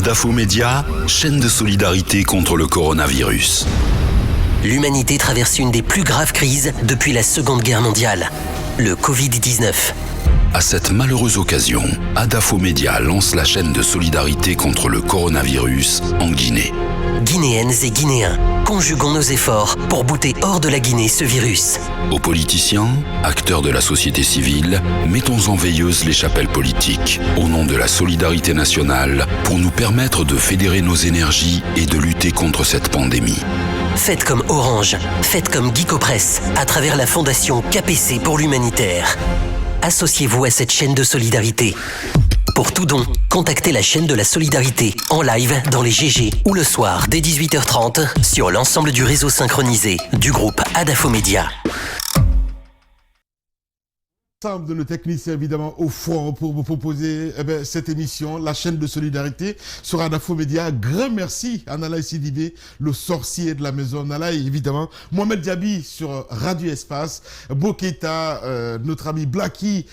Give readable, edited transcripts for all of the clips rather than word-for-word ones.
Adafo Média, chaîne de solidarité contre le coronavirus. L'humanité traverse une des plus graves crises depuis la Seconde Guerre mondiale, le Covid-19. À cette malheureuse occasion, Adafo Média lance la chaîne de solidarité contre le coronavirus en Guinée. Guinéennes et Guinéens, conjuguons nos efforts pour bouter hors de la Guinée ce virus. Aux politiciens, acteurs de la société civile, mettons en veilleuse les chapelles politiques au nom de la solidarité nationale pour nous permettre de fédérer nos énergies et de lutter contre cette pandémie. Faites comme Orange, faites comme Geekopress à travers la fondation KPC pour l'humanitaire. Associez-vous à cette chaîne de solidarité. Pour tout don, contactez la chaîne de la solidarité en live dans les GG ou le soir dès 18h30 sur l'ensemble du réseau synchronisé du groupe Adafo Média. De nos techniciens évidemment au fond pour vous proposer cette émission, la chaîne de solidarité sur Adafo Média. Grand merci à Nalaï Sidibé, le sorcier de la maison. Nalaï évidemment, Mohamed Diaby sur Radio Espace, Boketa, notre ami Blacky,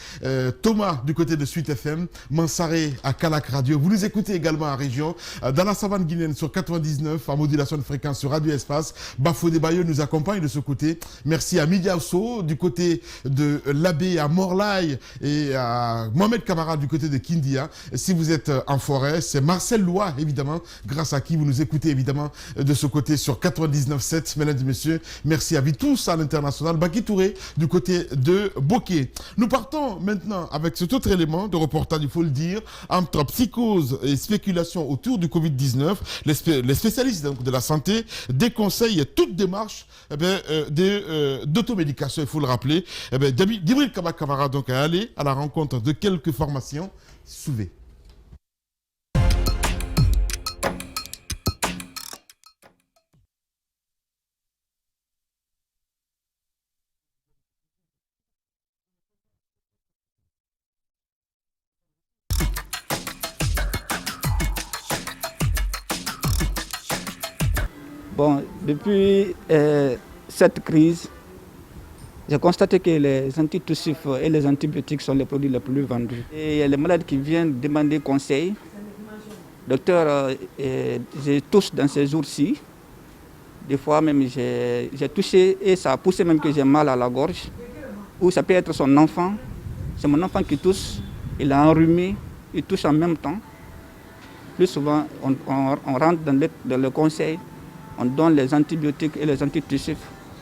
Thomas du côté de Suite FM, Mansaré à Kalak Radio. Vous nous écoutez également en région, dans la savane guinéenne sur 99 en modulation de fréquence sur Radio Espace. Bafodé Bayo nous accompagne de ce côté. Merci à Midiaoso du côté de l'abbé à Morlaï et à Mohamed Kamara du côté de Kindia. Si vous êtes en forêt, c'est Marcel Lois évidemment, grâce à qui vous nous écoutez évidemment de ce côté sur 99.7. Mesdames et messieurs, merci à vous tous à l'international. Baki Touré du côté de Bokeh. Nous partons maintenant avec cet autre élément de reportage, il faut le dire, entre psychose et spéculation autour du Covid-19. Les spécialistes donc, de la santé déconseillent toute démarche d'automédication, il faut le rappeler. Djibril Kamara donc à aller à la rencontre de quelques formations souvées. Bon, depuis cette crise, j'ai constaté que les antitussifs et les antibiotiques sont les produits les plus vendus. Et il y a les malades qui viennent demander conseil. Docteur, je tousse dans ces jours-ci. Des fois même j'ai touché et ça a poussé même que j'ai mal à la gorge. Ou ça peut être son enfant. C'est mon enfant qui tousse. Il a enrhumé, il tousse en même temps. Plus souvent, on rentre dans le conseil. On donne les antibiotiques et les antitussifs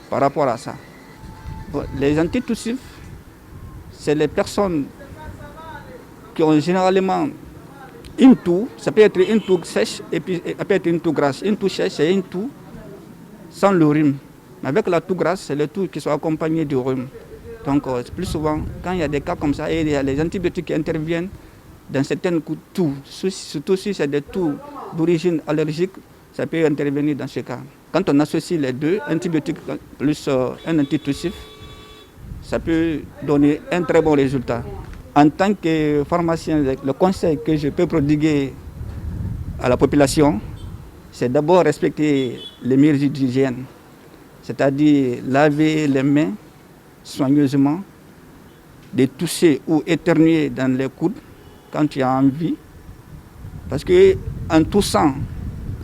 par rapport à ça. Bon, les antitussifs, c'est les personnes qui ont généralement une toux. Ça peut être une toux sèche et puis ça peut être une toux grasse. Une toux sèche, c'est une toux sans le rhume. Mais avec la toux grasse, c'est les toux qui sont accompagnés du rhume. Donc plus souvent, quand il y a des cas comme ça, et il y a les antibiotiques qui interviennent dans certaines toux, surtout si c'est des toux d'origine allergique, ça peut intervenir dans ce cas. Quand on associe les deux, antibiotiques plus un antitussif, ça peut donner un très bon résultat. En tant que pharmacien, le conseil que je peux prodiguer à la population, c'est d'abord respecter les mesures d'hygiène, c'est-à-dire laver les mains soigneusement, de tousser ou éternuer dans les coudes quand tu as envie, parce qu'en toussant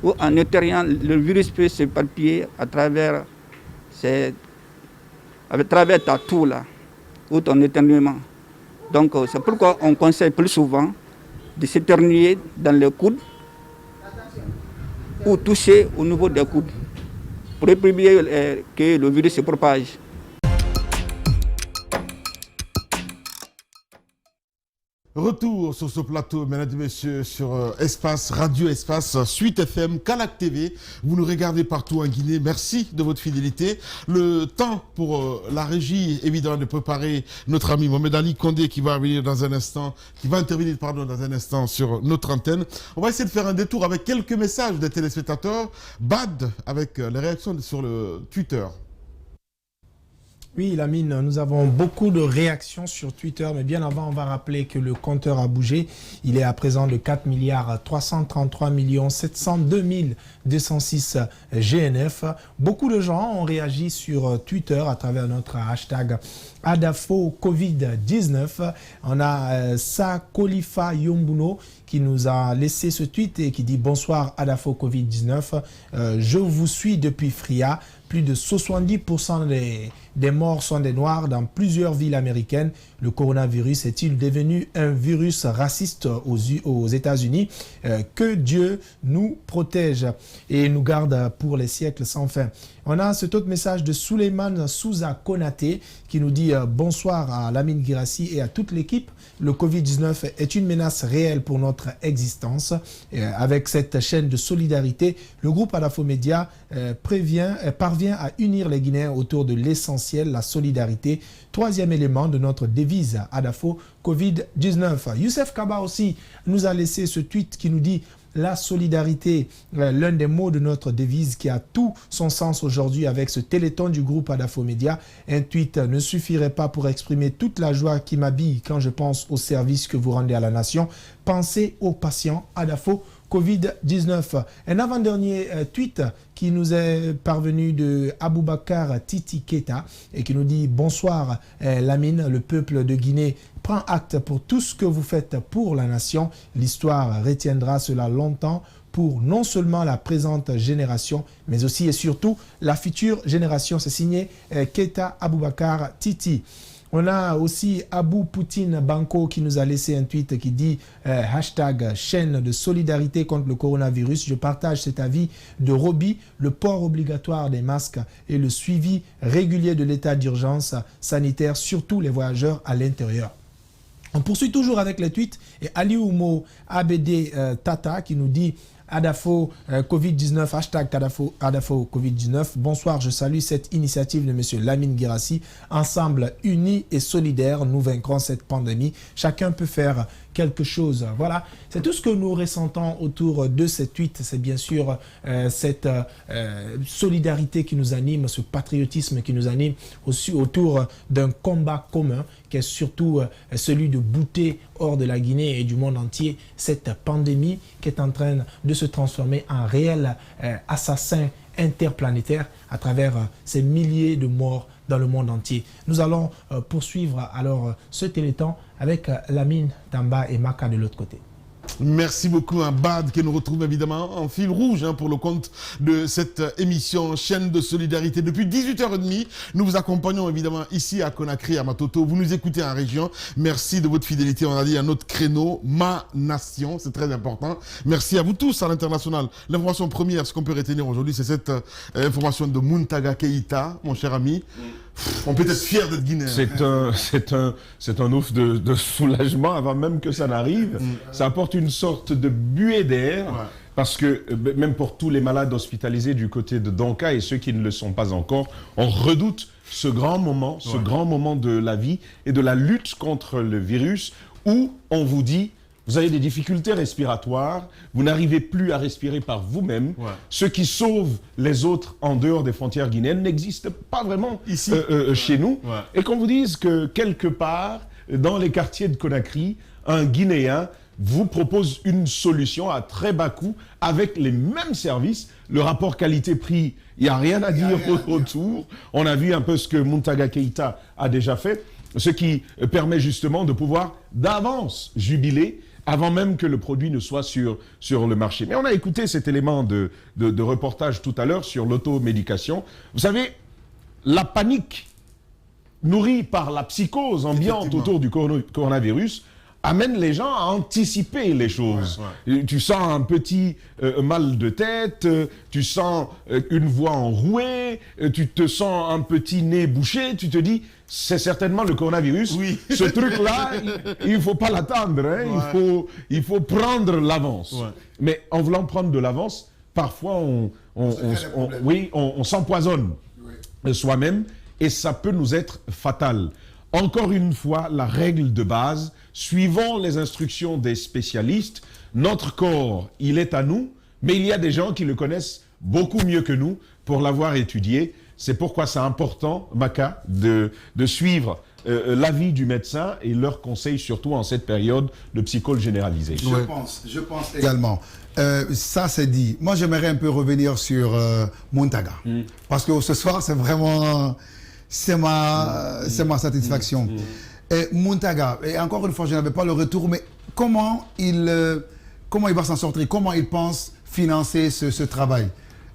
ou en éternuant, le virus peut s'éparpiller à travers ta toux là, ou ton éternuement. Donc c'est pourquoi on conseille plus souvent de s'éternuer dans les coudes ou toucher au niveau des coudes pour éviter que le virus se propage. Retour sur ce plateau, mesdames et messieurs, sur Espace, Radio Espace, Suite FM, Kalak TV. Vous nous regardez partout en Guinée. Merci de votre fidélité. Le temps pour la régie, évidemment, de préparer notre ami Mohamed Ali Condé qui va intervenir dans un instant sur notre antenne. On va essayer de faire un détour avec quelques messages des téléspectateurs. Bad, avec les réactions sur le Twitter. Oui, Lamine, nous avons beaucoup de réactions sur Twitter, mais bien avant, on va rappeler que le compteur a bougé. Il est à présent de 4 333 702 206 GNF. Beaucoup de gens ont réagi sur Twitter à travers notre hashtag Adafo Covid-19. On a Sakolifa Yombuno qui nous a laissé ce tweet et qui dit « Bonsoir Adafo Covid-19, je vous suis depuis Fria. Plus de 70% des morts sont des Noirs dans plusieurs villes américaines. Le coronavirus est-il devenu un virus raciste aux États-Unis? Que Dieu nous protège et nous garde pour les siècles sans fin. » On a cet autre message de Souleymane Souza Konaté qui nous dit bonsoir à Lamine Guirassi et à toute l'équipe. Le Covid-19 est une menace réelle pour notre existence. Avec cette chaîne de solidarité, le groupe Adafo Média parvient à unir les Guinéens autour de l'essentiel, la solidarité. Troisième élément de notre devise Adafo Covid-19. Youssef Kaba aussi nous a laissé ce tweet qui nous dit la solidarité, l'un des mots de notre devise qui a tout son sens aujourd'hui avec ce téléthon du groupe Adafo Média. Un tweet ne suffirait pas pour exprimer toute la joie qui m'habille quand je pense au service que vous rendez à la nation. Pensez aux patients Adafo Covid-19. Un avant-dernier tweet qui nous est parvenu de Aboubakar Titi Keita et qui nous dit « Bonsoir Lamine, le peuple de Guinée prend acte pour tout ce que vous faites pour la nation. L'histoire retiendra cela longtemps pour non seulement la présente génération, mais aussi et surtout la future génération. » C'est signé Keita Aboubakar Titi. On a aussi Abou Poutine Banco qui nous a laissé un tweet qui dit hashtag chaîne de solidarité contre le coronavirus. Je partage cet avis de Roby, le port obligatoire des masques et le suivi régulier de l'état d'urgence sanitaire, surtout les voyageurs à l'intérieur. On poursuit toujours avec les tweets et Ali Oumo ABD Tata qui nous dit Adafo Covid-19, hashtag Adafo Covid-19. Bonsoir, je salue cette initiative de M. Lamine Guirassi. Ensemble, unis et solidaires, nous vaincrons cette pandémie. Chacun peut faire quelque chose. Voilà, c'est tout ce que nous ressentons autour de cette tweet. C'est bien sûr cette solidarité qui nous anime, ce patriotisme qui nous anime aussi autour d'un combat commun qui est surtout celui de bouter hors de la Guinée et du monde entier cette pandémie qui est en train de se transformer en réel assassin interplanétaire à travers ces milliers de morts dans le monde entier. Nous allons poursuivre alors ce téléthon avec Lamine, Tamba et Maka de l'autre côté. Merci beaucoup à Bad qui nous retrouve évidemment en fil rouge pour le compte de cette émission Chaîne de Solidarité. Depuis 18h30, nous vous accompagnons évidemment ici à Conakry, à Matoto. Vous nous écoutez en région. Merci de votre fidélité. On a dit à notre créneau, Ma Nation. C'est très important. Merci à vous tous à l'international. L'information première, ce qu'on peut retenir aujourd'hui, c'est cette information de Muntaga Keïta, mon cher ami. On peut être fier d'être guinéen. C'est un ouf de soulagement avant même que ça n'arrive. Ça apporte une sorte de buée d'air. Ouais. Parce que même pour tous les malades hospitalisés du côté de Donka et ceux qui ne le sont pas encore, on redoute ce grand moment, grand moment de la vie et de la lutte contre le virus où on vous dit vous avez des difficultés respiratoires, vous n'arrivez plus à respirer par vous-même. Ouais. Ce qui sauve les autres en dehors des frontières guinéennes n'existe pas vraiment ici, chez nous. Ouais. Et qu'on vous dise que quelque part, dans les quartiers de Conakry, un Guinéen vous propose une solution à très bas coût avec les mêmes services. Le rapport qualité-prix, il n'y a rien à dire autour. On a vu un peu ce que Muntaga Keïta a déjà fait, ce qui permet justement de pouvoir d'avance jubiler avant même que le produit ne soit sur le marché. Mais on a écouté cet élément de reportage tout à l'heure sur l'automédication. Vous savez, la panique nourrie par la psychose ambiante autour du coronavirus amène les gens à anticiper les choses. Ouais, ouais. Tu sens un petit mal de tête, tu sens une voix enrouée, tu te sens un petit nez bouché, tu te dis, c'est certainement le coronavirus. Oui. Ce truc-là, il ne faut pas l'attendre, hein. Ouais. Il faut prendre l'avance. Ouais. Mais en voulant prendre de l'avance, parfois on s'empoisonne soi-même et ça peut nous être fatal. Encore une fois, la règle de base, suivant les instructions des spécialistes, notre corps, il est à nous, mais il y a des gens qui le connaissent beaucoup mieux que nous pour l'avoir étudié. C'est pourquoi c'est important, Maka, de suivre l'avis du médecin et leurs conseils, surtout en cette période de psychose généralisée. Je pense également. Ça, c'est dit. Moi, j'aimerais un peu revenir sur Muntaga. Parce que ce soir, c'est vraiment... C'est ma satisfaction. Et Muntaga, et encore une fois, je n'avais pas le retour, mais comment il comment il va s'en sortir? Comment il pense financer ce travail?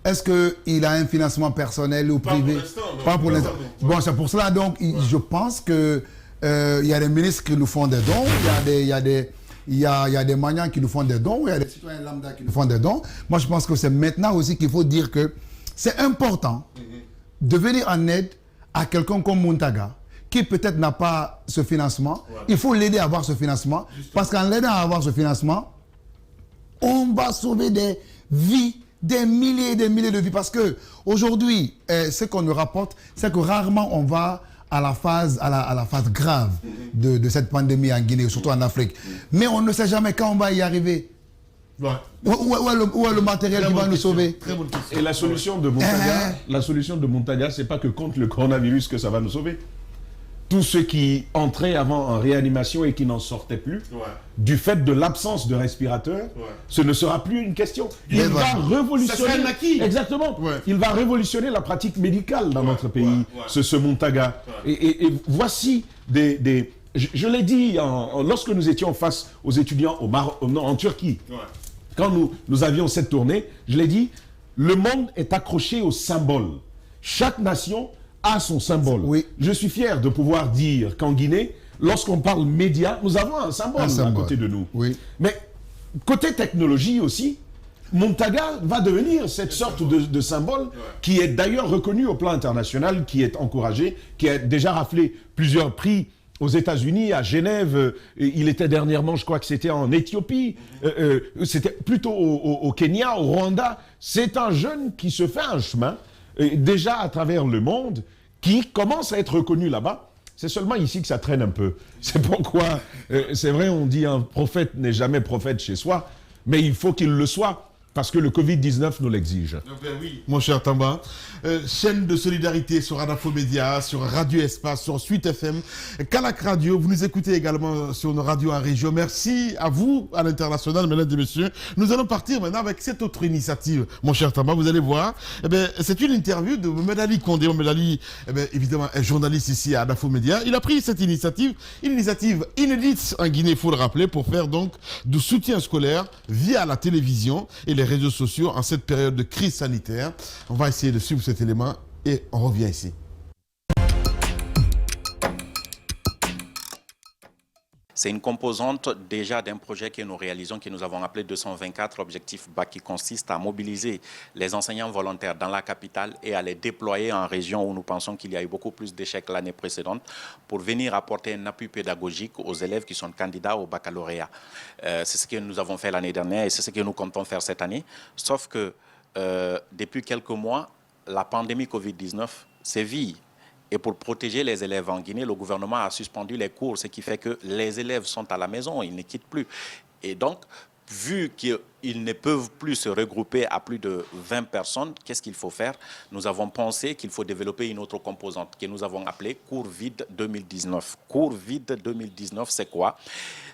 Est-ce qu'il a un financement personnel ou privé? Pas pour l'instant. Bon, c'est pour cela, donc, je pense que il y a des ministres qui nous font des dons, il y a des maniants qui nous font des dons, il y a des citoyens lambda qui nous font des dons. Moi, je pense que c'est maintenant aussi qu'il faut dire que c'est important de venir en aide à quelqu'un comme Muntaga, qui peut-être n'a pas ce financement. Il faut l'aider à avoir ce financement, parce qu'en l'aidant à avoir ce financement, on va sauver des vies, des milliers et des milliers de vies. Parce que aujourd'hui, ce qu'on nous rapporte, c'est que rarement on va à la phase grave de cette pandémie en Guinée, surtout en Afrique. Mais on ne sait jamais quand on va y arriver. Où est le matériel qui va nous sauver? Et la solution de Muntaga, c'est pas que contre le coronavirus que ça va nous sauver. Tous ceux qui entraient avant en réanimation et qui n'en sortaient plus, du fait de l'absence de respirateurs, ce ne sera plus une question. Il va révolutionner. Exactement. Il va révolutionner la pratique médicale dans notre pays, ce Muntaga. Et voici des je l'ai dit lorsque nous étions face aux étudiants en Turquie. Quand nous avions cette tournée, je l'ai dit, le monde est accroché au symbole. Chaque nation a son symbole. Je suis fier de pouvoir dire qu'en Guinée, lorsqu'on parle médias, nous avons un symbole à côté de nous. Mais côté technologie aussi, Muntaga va devenir cette sorte de symbole qui est d'ailleurs reconnu au plan international, qui est encouragé, qui a déjà raflé plusieurs prix aux États-Unis, à Genève. Il était dernièrement, je crois que c'était en Éthiopie, c'était plutôt au Kenya, au Rwanda. C'est un jeune qui se fait un chemin déjà à travers le monde, qui commence à être reconnu là-bas. C'est seulement ici que ça traîne un peu. C'est pourquoi, c'est vrai, on dit un prophète n'est jamais prophète chez soi, mais il faut qu'il le soit, parce que le Covid-19 nous l'exige. Oui, mon cher Tamba. Chaîne de solidarité sur Adafo Média, sur Radio Espace, sur Suite FM, Calac Radio. Vous nous écoutez également sur nos radios en région. Merci à vous, à l'international, mesdames et messieurs. Nous allons partir maintenant avec cette autre initiative, mon cher Tamba. Vous allez voir. C'est une interview de Mohamed Ali Condé. Mohamed Ali, évidemment, est journaliste ici à Adafo Média. Il a pris cette initiative, une initiative inédite en Guinée, il faut le rappeler, pour faire donc du soutien scolaire via la télévision et les réseaux sociaux en cette période de crise sanitaire. On va essayer de suivre cet élément et on revient ici. C'est une composante déjà d'un projet que nous réalisons, que nous avons appelé 224 Objectifs BAC, qui consiste à mobiliser les enseignants volontaires dans la capitale et à les déployer en région où nous pensons qu'il y a eu beaucoup plus d'échecs l'année précédente, pour venir apporter un appui pédagogique aux élèves qui sont candidats au baccalauréat. C'est ce que nous avons fait l'année dernière et c'est ce que nous comptons faire cette année. Sauf que depuis quelques mois, la pandémie Covid-19 sévit. Et pour protéger les élèves en Guinée, le gouvernement a suspendu les cours, ce qui fait que les élèves sont à la maison, ils ne quittent plus. Et donc, vu qu'ils ne peuvent plus se regrouper à plus de 20 personnes, qu'est-ce qu'il faut faire? Nous avons pensé qu'il faut développer une autre composante que nous avons appelée Cours vide 2019. Cours vide 2019, c'est quoi?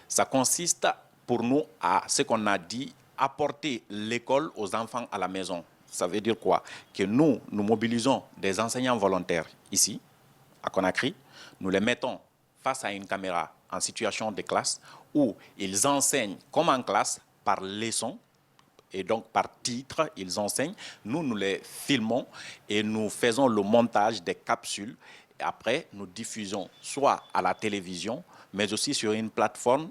Ça consiste pour nous à ce qu'on a dit, apporter l'école aux enfants à la maison. Ça veut dire quoi? Que nous mobilisons des enseignants volontaires ici, à Conakry, nous les mettons face à une caméra en situation de classe où ils enseignent comme en classe par leçon et donc par titre, ils enseignent. Nous les filmons et nous faisons le montage des capsules. Et après, nous diffusons soit à la télévision, mais aussi sur une plateforme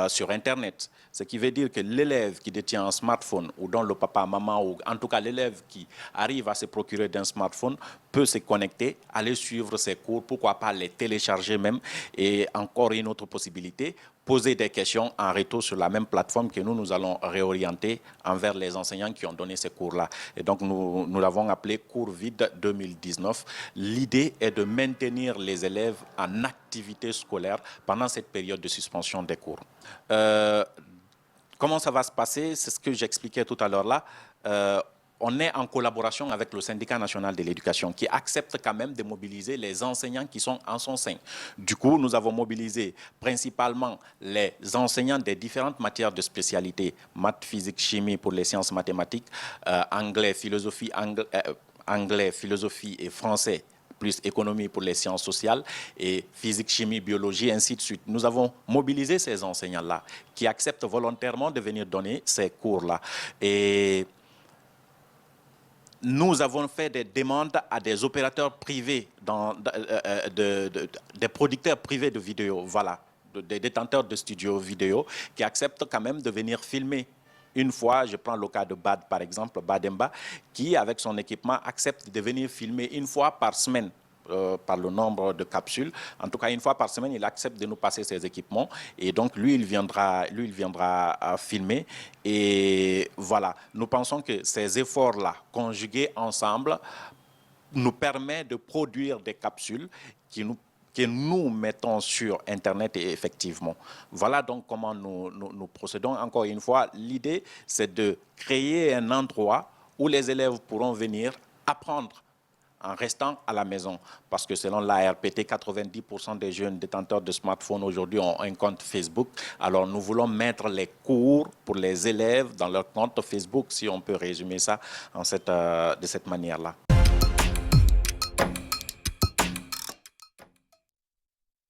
sur Internet. Ce qui veut dire que l'élève qui détient un smartphone ou dont le papa, maman, ou en tout cas l'élève qui arrive à se procurer d'un smartphone peut se connecter, aller suivre ses cours, pourquoi pas les télécharger même. Et encore une autre possibilité, poser des questions en retour sur la même plateforme que nous allons réorienter envers les enseignants qui ont donné ces cours-là. Et donc nous l'avons appelé Cours vide 2019. L'idée est de maintenir les élèves en activité scolaire pendant cette période de suspension des cours. Comment ça va se passer? C'est ce que j'expliquais tout à l'heure là. On est en collaboration avec le syndicat national de l'éducation qui accepte quand même de mobiliser les enseignants qui sont en son sein. Du coup, nous avons mobilisé principalement les enseignants des différentes matières de spécialité, maths, physique, chimie pour les sciences mathématiques, anglais, philosophie et français plus économie pour les sciences sociales et physique, chimie, biologie, ainsi de suite. Nous avons mobilisé ces enseignants-là qui acceptent volontairement de venir donner ces cours-là. Et nous avons fait des demandes à des opérateurs privés, des producteurs privés de vidéos, voilà, des détenteurs de studios vidéo qui acceptent quand même de venir filmer. Une fois, je prends le cas de Bad, par exemple, Bademba, qui, avec son équipement, accepte de venir filmer une fois par semaine, par le nombre de capsules. En tout cas, une fois par semaine, il accepte de nous passer ses équipements. Et donc, lui, il viendra filmer. Et voilà, nous pensons que ces efforts-là, conjugués ensemble, nous permettent de produire des capsules que nous mettons sur Internet et effectivement. Voilà donc comment nous procédons. Encore une fois, l'idée, c'est de créer un endroit où les élèves pourront venir apprendre en restant à la maison. Parce que selon l'ARPT, 90% des jeunes détenteurs de smartphones aujourd'hui ont un compte Facebook. Alors nous voulons mettre les cours pour les élèves dans leur compte Facebook, si on peut résumer ça de cette manière-là.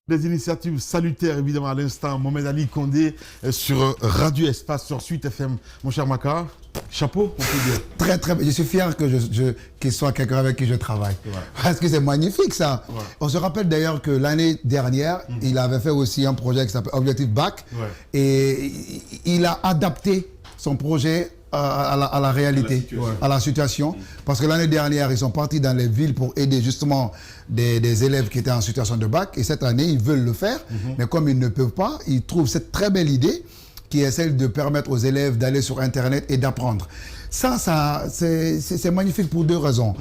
Des initiatives salutaires, évidemment, à l'instant. Mohamed Ali Condé sur Radio Espace, sur Suite FM. Mon cher Maka, chapeau, on peut dire. Très, très bien. Je suis fier qu'il soit quelqu'un avec qui je travaille. Ouais. Parce que c'est magnifique, ça. Ouais. On se rappelle d'ailleurs que l'année dernière, il avait fait aussi un projet qui s'appelle Objectif Bac. Ouais. Et il a adapté son projet à la réalité, à la situation. Parce que l'année dernière, ils sont partis dans les villes pour aider justement des élèves qui étaient en situation de bac. Et cette année, ils veulent le faire. Mais comme ils ne peuvent pas, ils trouvent cette très belle idée qui est celle de permettre aux élèves d'aller sur Internet et d'apprendre. Ça c'est magnifique pour deux raisons.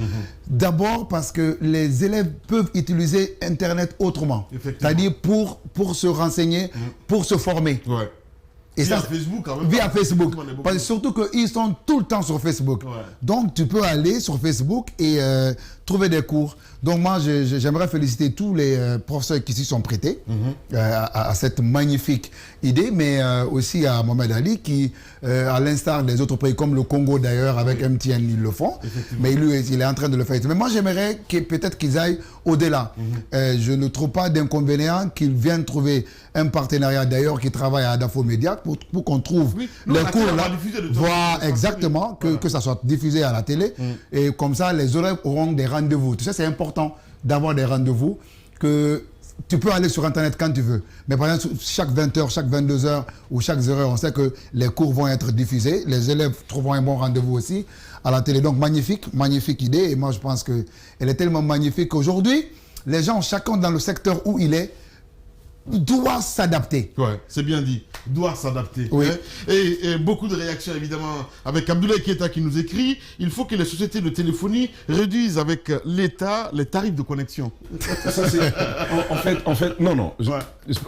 D'abord parce que les élèves peuvent utiliser Internet autrement. C'est-à-dire pour se renseigner, pour se former. Ouais. Et via Facebook, quand même. Via Facebook. Parce que surtout qu'ils sont tout le temps sur Facebook. Ouais. Donc, tu peux aller sur Facebook et trouver des cours. Donc, moi, j'aimerais féliciter tous les professeurs qui s'y sont prêtés à cette magnifique idée, mais aussi à Mohamed Ali qui, à l'instar des autres pays, comme le Congo d'ailleurs, avec MTN, ils le font. Mais lui, il est en train de le faire. Mais moi, j'aimerais peut-être qu'ils aillent au-delà. Je ne trouve pas d'inconvénient qu'ils viennent trouver un partenariat d'ailleurs qui travaille à Adafo Média pour qu'on trouve les cours là. Voilà, exactement, que ça soit diffusé à la télé. Et comme ça, les élèves auront des rendez-vous. Tu sais, c'est important d'avoir des rendez-vous que tu peux aller sur Internet quand tu veux. Mais par exemple, chaque 20h, chaque 22h ou chaque 0h, on sait que les cours vont être diffusés. Les élèves trouveront un bon rendez-vous aussi à la télé. Donc, magnifique idée. Et moi, je pense qu'elle est tellement magnifique qu'aujourd'hui, les gens, chacun dans le secteur où il est, doit s'adapter. Ouais, c'est bien dit. Doit s'adapter. Oui. Hein? Et beaucoup de réactions, évidemment, avec Abdoulaye Keita qui nous écrit « Il faut que les sociétés de téléphonie réduisent avec l'État les tarifs de connexion. » Ça, en fait, non.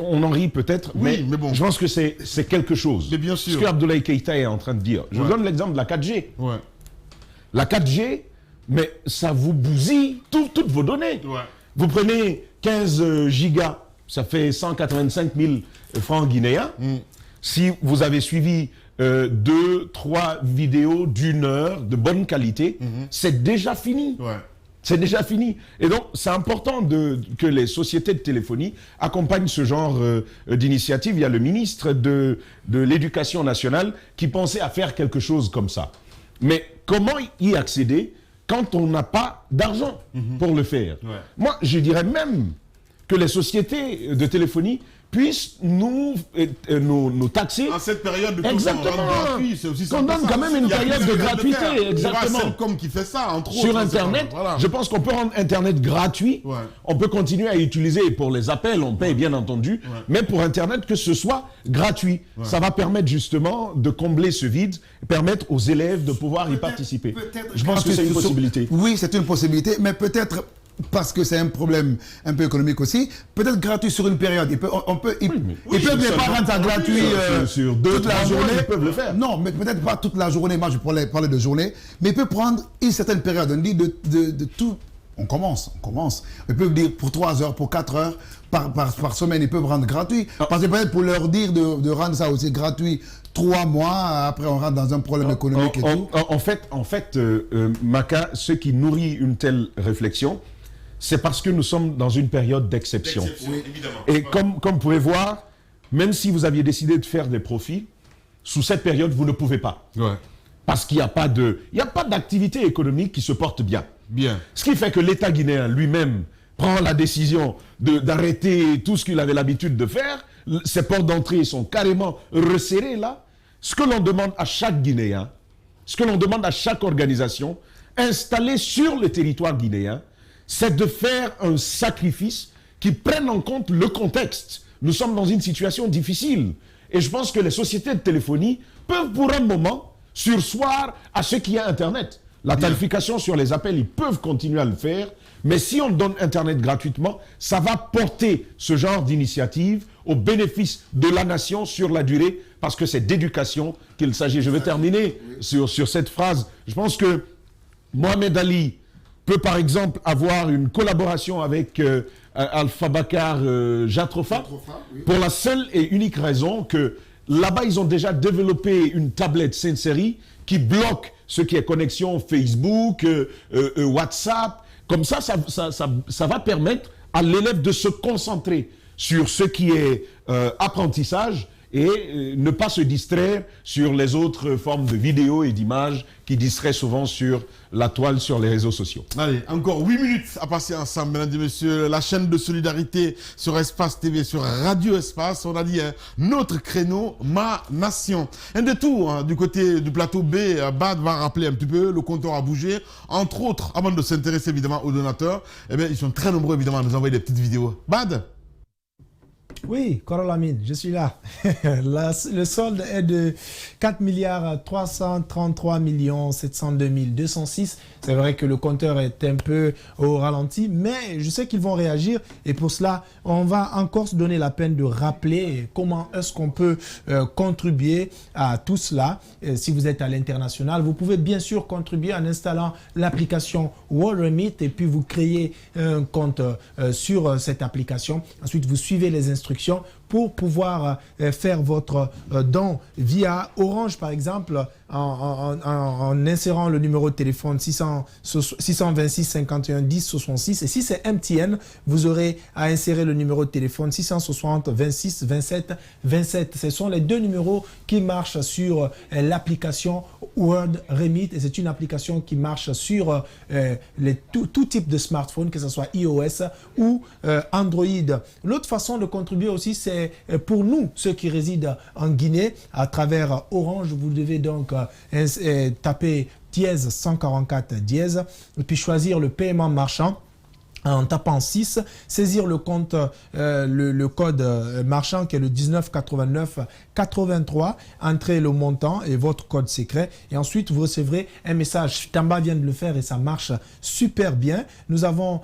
On en rit peut-être, mais bon. Je pense que c'est quelque chose. Mais bien sûr. Ce que Abdoulaye Keita est en train de dire. Je vous donne l'exemple de la 4G. Ouais. La 4G, mais ça vous bousille toutes vos données. Ouais. Vous prenez 15 gigas, ça fait 185 000 francs guinéens. Si vous avez suivi 2-3 vidéos d'1 heure de bonne qualité, c'est déjà fini. Ouais. C'est déjà fini. Et donc, c'est important que les sociétés de téléphonie accompagnent ce genre d'initiative. Il y a le ministre de l'Éducation nationale qui pensait à faire quelque chose comme ça. Mais comment y accéder quand on n'a pas d'argent pour le faire? Ouais. Moi, je dirais même que les sociétés de téléphonie puissent nous taxer. En cette période de gratuit, c'est aussi qu'on donne quand même une période de gratuité. Exactement. C'est Cellcom qui fait ça, entre autres. Sur Internet, voilà. Je pense qu'on peut rendre Internet gratuit. Ouais. On peut continuer à utiliser pour les appels, on paye bien entendu, mais pour Internet, que ce soit gratuit. Ouais. Ça va permettre justement de combler ce vide, permettre aux élèves de pouvoir y participer. Je pense que c'est une possibilité. Oui, c'est une possibilité, mais peut-être parce que c'est un problème un peu économique aussi, peut-être gratuit sur une période. Ils peuvent pas rendre ça gratuit sur 2-3 journées. Ils peuvent le faire. Non, mais peut-être pas toute la journée. Moi, je parlais de journée. Mais ils peuvent prendre une certaine période. On dit de tout. On commence. Ils peuvent dire pour 3 heures, pour 4 heures par semaine, ils peuvent rendre gratuit. Parce que peut-être pour leur dire de rendre ça aussi gratuit 3 mois, après on rentre dans un problème économique et tout. En fait, Maka, ce qui nourrit une telle réflexion, c'est parce que nous sommes dans une période d'exception. Et comme vous pouvez voir, même si vous aviez décidé de faire des profits, sous cette période, vous ne pouvez pas. Ouais. Parce qu'il n'y a pas d'activité économique qui se porte bien. Ce qui fait que l'État guinéen lui-même prend la décision d'arrêter tout ce qu'il avait l'habitude de faire. Ses portes d'entrée sont carrément resserrées là. Ce que l'on demande à chaque Guinéen, ce que l'on demande à chaque organisation installée sur le territoire guinéen, c'est de faire un sacrifice qui prenne en compte le contexte. Nous sommes dans une situation difficile. Et je pense que les sociétés de téléphonie peuvent pour un moment surseoir à ce qui est Internet. La tarification sur les appels, ils peuvent continuer à le faire. Mais si on donne Internet gratuitement, ça va porter ce genre d'initiative au bénéfice de la nation sur la durée, parce que c'est d'éducation qu'il s'agit. Je vais terminer sur cette phrase. Je pense que Mohamed Ali peut par exemple avoir une collaboration avec Alpha Bakar Jatrofa, pour la seule et unique raison que là-bas, ils ont déjà développé une tablette sans série qui bloque ce qui est connexion Facebook, WhatsApp. Comme ça va permettre à l'élève de se concentrer sur ce qui est apprentissage et ne pas se distraire sur les autres formes de vidéos et d'images qui distraient souvent sur la toile, sur les réseaux sociaux. Allez, encore 8 minutes à passer ensemble, mesdames et messieurs. La chaîne de solidarité sur Espace TV, sur Radio Espace. On a dit notre créneau, ma nation. Un détour du côté du plateau B. Bad va rappeler un petit peu, le compteur a bougé. Entre autres, avant de s'intéresser évidemment aux donateurs, eh bien, ils sont très nombreux évidemment à nous envoyer des petites vidéos. Bad? Oui, Corolamine, je suis là. Le solde est de 4 333 702 206. C'est vrai que le compteur est un peu au ralenti, mais je sais qu'ils vont réagir. Et pour cela, on va encore se donner la peine de rappeler comment est-ce qu'on peut contribuer à tout cela. Si vous êtes à l'international, vous pouvez bien sûr contribuer en installant l'application WorldRemit et puis vous créez un compte sur cette application. Ensuite, vous suivez les instructions pour pouvoir faire votre don via Orange, par exemple, en insérant le numéro de téléphone 626 51 10 66. Et si c'est MTN, vous aurez à insérer le numéro de téléphone 660 26 27 27. Ce sont les deux numéros qui marchent sur l'application WorldRemit. Et c'est une application qui marche sur tout type de smartphone, que ce soit iOS ou Android. L'autre façon de contribuer aussi, c'est pour nous, ceux qui résident en Guinée, à travers Orange. Vous devez donc taper dièse 144 dièse et puis choisir le paiement marchand. En tapant 6, saisir le compte, le code marchand qui est le 19 89 83, entrez le montant et votre code secret et ensuite vous recevrez un message. Tamba vient de le faire et ça marche super bien. Nous avons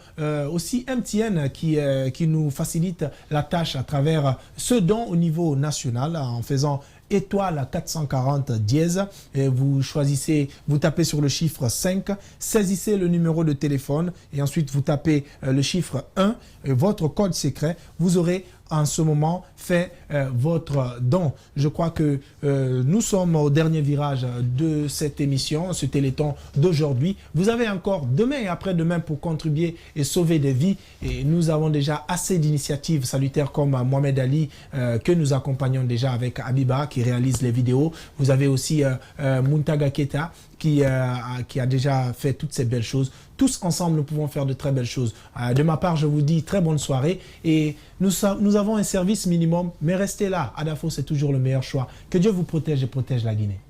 aussi MTN qui nous facilite la tâche à travers ce don au niveau national en faisant étoile 440 dièse et vous choisissez, vous tapez sur le chiffre 5, saisissez le numéro de téléphone et ensuite vous tapez le chiffre 1 et votre code secret, vous aurez en ce moment fait votre don. Je crois que nous sommes au dernier virage de cette émission, ce téléthon d'aujourd'hui. Vous avez encore demain et après-demain pour contribuer et sauver des vies. Et nous avons déjà assez d'initiatives salutaires comme Mohamed Ali que nous accompagnons déjà avec Abiba qui réalise les vidéos. Vous avez aussi Muntaga Keita qui a déjà fait toutes ces belles choses. Tous ensemble, nous pouvons faire de très belles choses. De ma part, je vous dis très bonne soirée. Et nous avons un service minimum, mais restez là. Adafo, c'est toujours le meilleur choix. Que Dieu vous protège et protège la Guinée.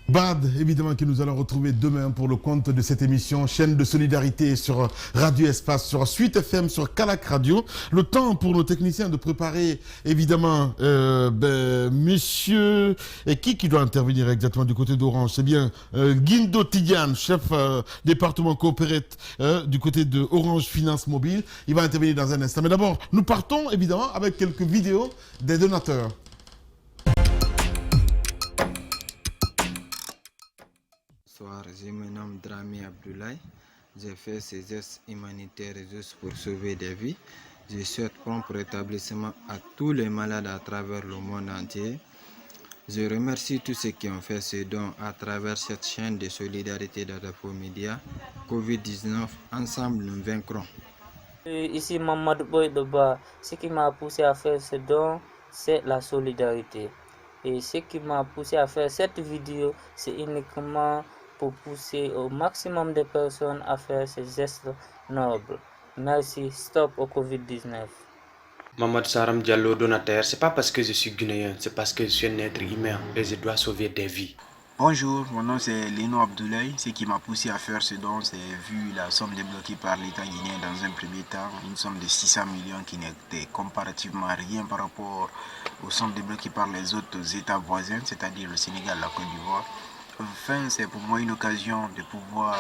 Bad, évidemment, que nous allons retrouver demain pour le compte de cette émission, chaîne de solidarité sur Radio Espace, sur Suite FM, sur Calac Radio. Le temps pour nos techniciens de préparer, évidemment, monsieur, et qui doit intervenir exactement du côté d'Orange? C'est bien Guindo Tidiane, chef département coopéré du côté de Orange Finance Mobile. Il va intervenir dans un instant. Mais d'abord, nous partons, évidemment, avec quelques vidéos des donateurs. Bonsoir, je me nomme Drami Abdoulaye. J'ai fait ces gestes humanitaires juste pour sauver des vies. Je souhaite prompt rétablissement à tous les malades à travers le monde entier. Je remercie tous ceux qui ont fait ces dons à travers cette chaîne de solidarité d'Adafo Media. Covid-19, ensemble nous vaincrons. Ici, Mamadou Boy-Doba, ce qui m'a poussé à faire ce don, c'est la solidarité. Et ce qui m'a poussé à faire cette vidéo, c'est uniquement pour pousser au maximum de personnes à faire ces gestes nobles. Merci, stop au Covid-19. Mamadou Saram Diallo, donateur, c'est pas parce que je suis guinéen, c'est parce que je suis un être humain et je dois sauver des vies. Bonjour, mon nom c'est Lino Abdoulaye. Ce qui m'a poussé à faire ce don, c'est vu la somme débloquée par l'État guinéen dans un premier temps, une somme de 600 millions qui n'était comparativement rien par rapport aux sommes débloquées par les autres États voisins, c'est-à-dire le Sénégal, la Côte d'Ivoire. Enfin, c'est pour moi une occasion de pouvoir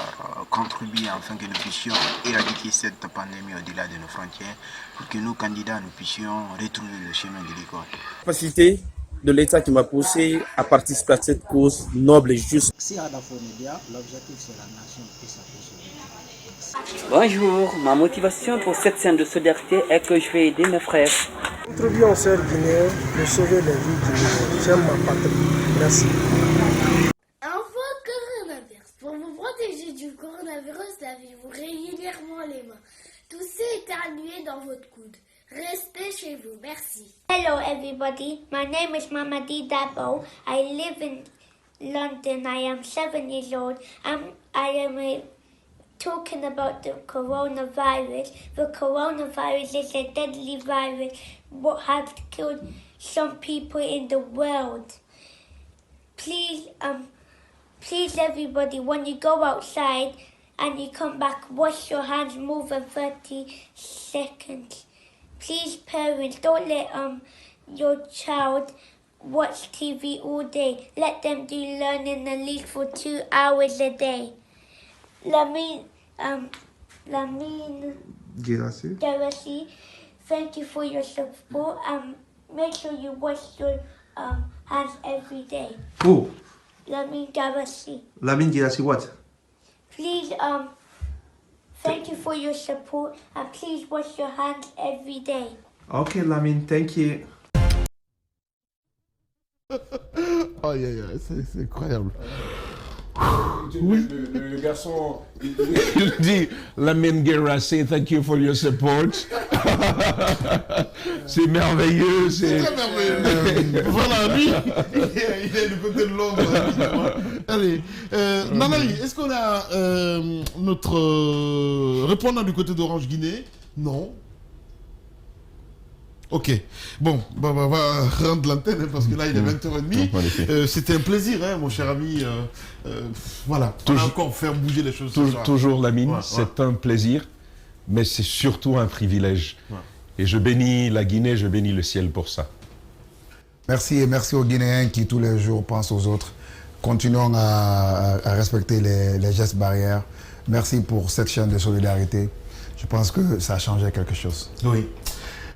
contribuer afin que nous puissions éradiquer cette pandémie au-delà de nos frontières, pour que nous, candidats, nous puissions retrouver le chemin de l'école. Capacité de l'État qui m'a poussé à participer à cette cause noble et juste. Si à Média, l'objectif c'est la nation et sa possibilité. Bonjour, ma motivation pour cette scène de solidarité est que je vais aider mes frères. Contribuer aux sœurs guinéens de sauver les vies guinéennes. J'aime ma patrie. Merci. Info coronavirus. Pour vous protéger du coronavirus, lavez-vous régulièrement les mains. Toussez éternuez dans votre coude. Restez chez vous. Merci. Hello everybody. My name is Mamadi Dabo. I live in London. I am 7 years old. I am talking about the coronavirus. The coronavirus is a deadly virus what has killed some people in the world. Please everybody, when you go outside and you come back, wash your hands more than 30 seconds. Please parents, don't let your child watch TV all day. Let them do learning at least for 2 hours a day. Lamine Gerasi, thank you for your support and make sure you wash your hands every day. Who? Lamine Gerasi. Lamine Gerasi what? Please thank you for your support and please wash your hands every day. Okay, Lamine, thank you. Oh, c'est incroyable. Oui. Le garçon, il dit Lamine Gerasi, thank you for your support. C'est merveilleux. C'est très merveilleux. Voilà, lui, il est du côté de l'ombre. Allez, Nanaï, est-ce qu'on a notre répondant du côté d'Orange Guinée? Non. Ok. Bon, on va rendre l'antenne parce que là, il est 20h30. C'était un plaisir, mon cher ami. Voilà, on va encore faire bouger les choses. Toujours, Lamine, c'est un plaisir, mais c'est surtout un privilège. Ouais. Et je bénis la Guinée, je bénis le ciel pour ça. Merci et merci aux Guinéens qui tous les jours pensent aux autres. Continuons à respecter les gestes barrières. Merci pour cette chaîne de solidarité. Je pense que ça a changé quelque chose. Oui.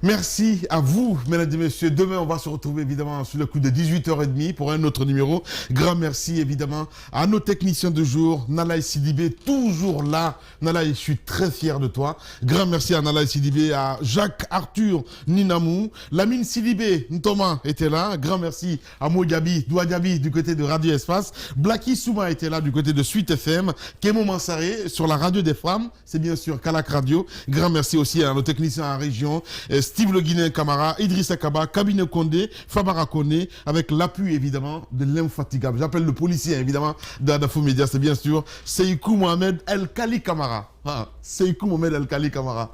Merci à vous, mesdames et messieurs. Demain, on va se retrouver évidemment sur le coup de 18h30 pour un autre numéro. Grand merci évidemment à nos techniciens de jour. Nalaï Sidibé, toujours là. Nalaï, je suis très fier de toi. Grand merci à Nalaï Sidibé, à Jacques Arthur Ninamou. Lamine Sidibé, Thomas était là. Grand merci à Moudjabi, Douadjabi du côté de Radio Espace. Blacky Souma était là du côté de Suite FM. Kemo Mansaré sur la radio des femmes. C'est bien sûr Kalak Radio. Grand merci aussi à nos techniciens en région. Steve Le Guinéen Camara, Idrissa Kaba, Cabinet Condé, Fabara Koné, avec l'appui évidemment de l'infatigable. J'appelle le policier évidemment d'Adafo Média, c'est bien sûr Seikou Mohamed El Kali Camara. Ah, Seikou Mohamed El Kali Camara.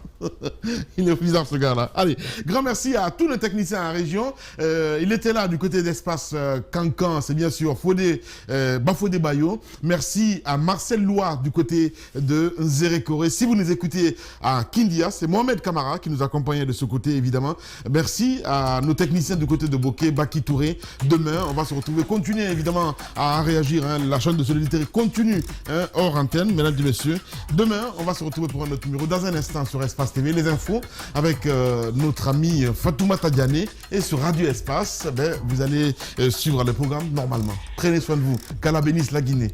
Il est bizarre ce gars-là. Allez, grand merci à tous les techniciens en région. Il était là du côté d'Espace Cancan, c'est bien sûr Bafodé Bayo. Merci à Marcel Loire du côté de Nzérékoré. Si vous nous écoutez à Kindia, c'est Mohamed Camara qui nous accompagnait de ce côté évidemment. Merci à nos techniciens du côté de Bokeh, Baki Touré. Demain, on va se retrouver. Continuez évidemment à réagir. La chaîne de solidarité continue hors antenne, mesdames et messieurs. Demain, on va se retrouver pour un autre numéro dans un instant sur Espace TV. Les infos avec notre ami Fatoumata Diané. Et sur Radio Espace, vous allez suivre le programme normalement. Prenez soin de vous. Qu'Allah bénisse la Guinée.